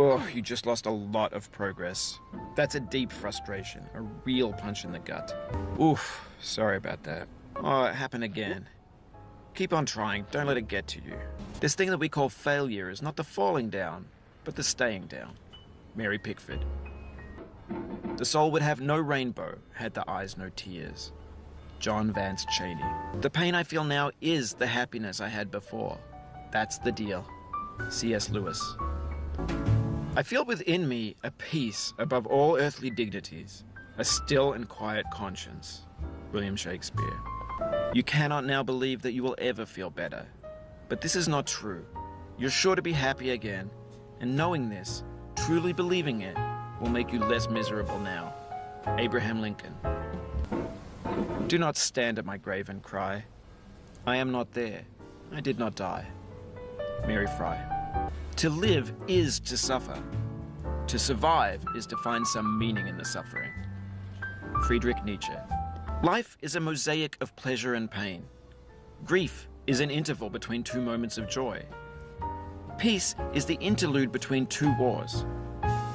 Oh, you just lost a lot of progress. That's a deep frustration, a real punch in the gut. Oof, sorry about that. Oh, it happened again. Keep on trying, don't let it get to you. This thing that we call failure is not the falling down, but the staying down. Mary Pickford. The soul would have no rainbow, had the eyes no tears. John Vance Cheney. The pain I feel now is the happiness I had before. That's the deal. C.S. Lewis. I feel within me a peace above all earthly dignities, a still and quiet conscience. William Shakespeare. You cannot now believe that you will ever feel better. But this is not true. You're sure to be happy again, and knowing this, truly believing it, will make you less miserable now. Abraham Lincoln. Do not stand at my grave and cry. I am not there. I did not die. Mary Fry. To live is to suffer. To survive is to find some meaning in the suffering. Friedrich Nietzsche. Life is a mosaic of pleasure and pain. Grief is an interval between two moments of joy. Peace is the interlude between two wars.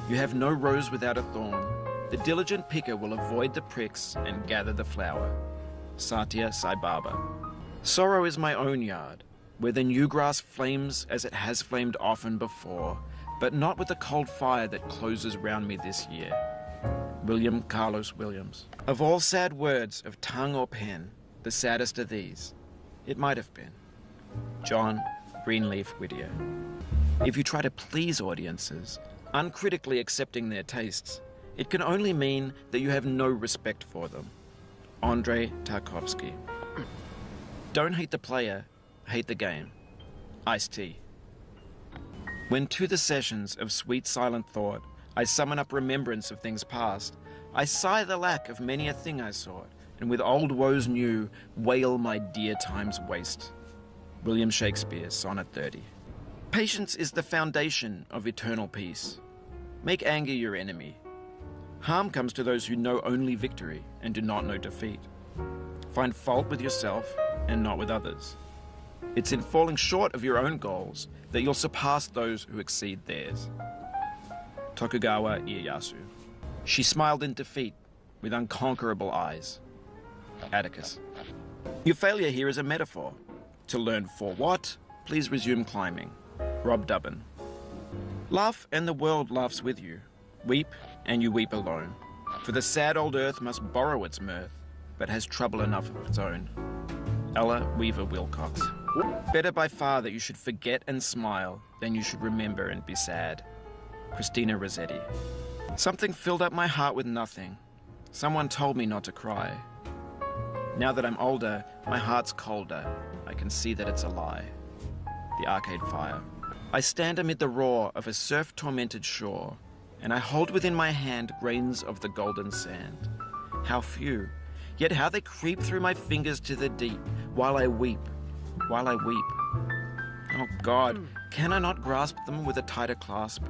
You have no rose without a thorn. The diligent picker will avoid the pricks and gather the flower. Satya Sai Baba. Sorrow is my own yard, where the new grass flames as it has flamed often before, but not with the cold fire that closes round me this year. William Carlos Williams. Of all sad words of tongue or pen, the saddest are these. It might have been. John Greenleaf Whittier. If you try to please audiences, uncritically accepting their tastes, it can only mean that you have no respect for them. Andrei Tarkovsky. Don't hate the player, hate the game. Ice-T. When to the sessions of sweet silent thought I summon up remembrance of things past, I sigh the lack of many a thing I sought, and with old woes new, wail my dear time's waste. William Shakespeare, Sonnet 30. Patience is the foundation of eternal peace. Make anger your enemy. Harm comes to those who know only victory and do not know defeat. Find fault with yourself and not with others. It's in falling short of your own goals that you'll surpass those who exceed theirs. Tokugawa Ieyasu. She smiled in defeat with unconquerable eyes. Atticus. Your failure here is a metaphor. To learn for what, please resume climbing. Rob Dubbin. Laugh and the world laughs with you. Weep and you weep alone. For the sad old earth must borrow its mirth, but has trouble enough of its own. Ella Weaver Wilcox. Better by far that you should forget and smile than you should remember and be sad. Christina Rossetti. Something filled up my heart with nothing. Someone told me not to cry. Now that I'm older, my heart's colder. I can see that it's a lie. The Arcade Fire. I stand amid the roar of a surf-tormented shore, and I hold within my hand grains of the golden sand. How few, yet how they creep through my fingers to the deep, while I weep. Oh God, can I not grasp them with a tighter clasp?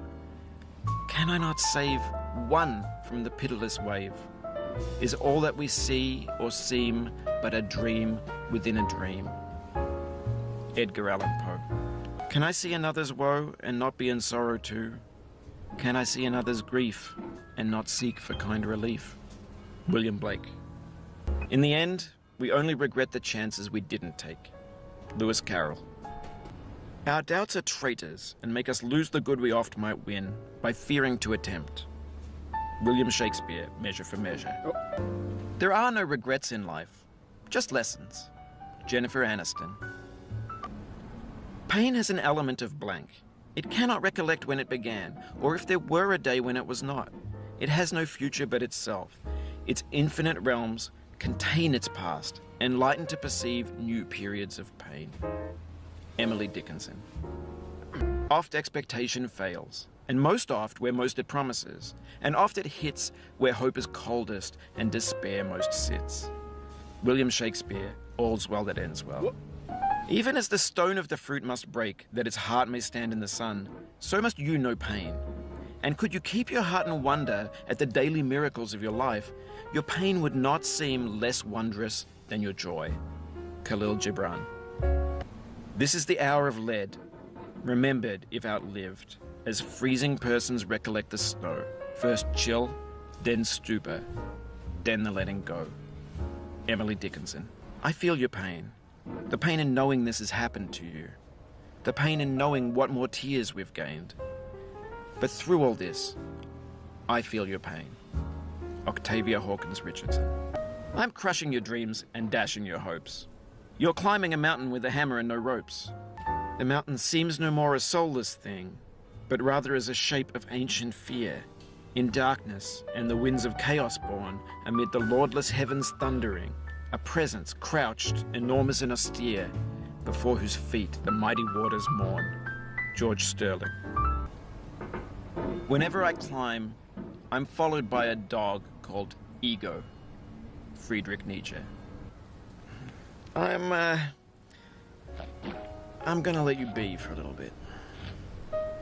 Can I not save one from the pitiless wave? Is all that we see or seem but a dream within a dream? Edgar Allan Poe. Can I see another's woe and not be in sorrow too? Can I see another's grief and not seek for kind relief? William Blake. In the end, we only regret the chances we didn't take. Lewis Carroll. Our doubts are traitors and make us lose the good we oft might win by fearing to attempt. William Shakespeare, Measure for Measure. There are no regrets in life, just lessons. Jennifer Aniston. Pain has an element of blank. It cannot recollect when it began, or if there were a day when it was not. It has no future but itself. Its infinite realms contain its past, enlightened to perceive new periods of pain. Emily Dickinson. Oft expectation fails, and most oft where most it promises, and oft it hits where hope is coldest and despair most sits. William Shakespeare, All's Well That Ends Well. Even as the stone of the fruit must break, that its heart may stand in the sun, so must you know pain. And could you keep your heart in wonder at the daily miracles of your life, your pain would not seem less wondrous than your joy. Khalil Gibran. This is the hour of lead. remembered if outlived, as freezing persons recollect the snow. First chill, then stupor, then the letting go. Emily Dickinson. I feel your pain. The pain in knowing this has happened to you. The pain in knowing what more tears we've gained. But through all this, I feel your pain. Octavia Hawkins Richardson. I'm crushing your dreams and dashing your hopes. You're climbing a mountain with a hammer and no ropes. The mountain seems no more a soulless thing, but rather as a shape of ancient fear, in darkness and the winds of chaos born, amid the lordless heavens thundering, a presence crouched, enormous and austere, before whose feet the mighty waters mourn. George Sterling. Whenever I climb, I'm followed by a dog called Ego. Friedrich Nietzsche. I'm gonna let you be for a little bit.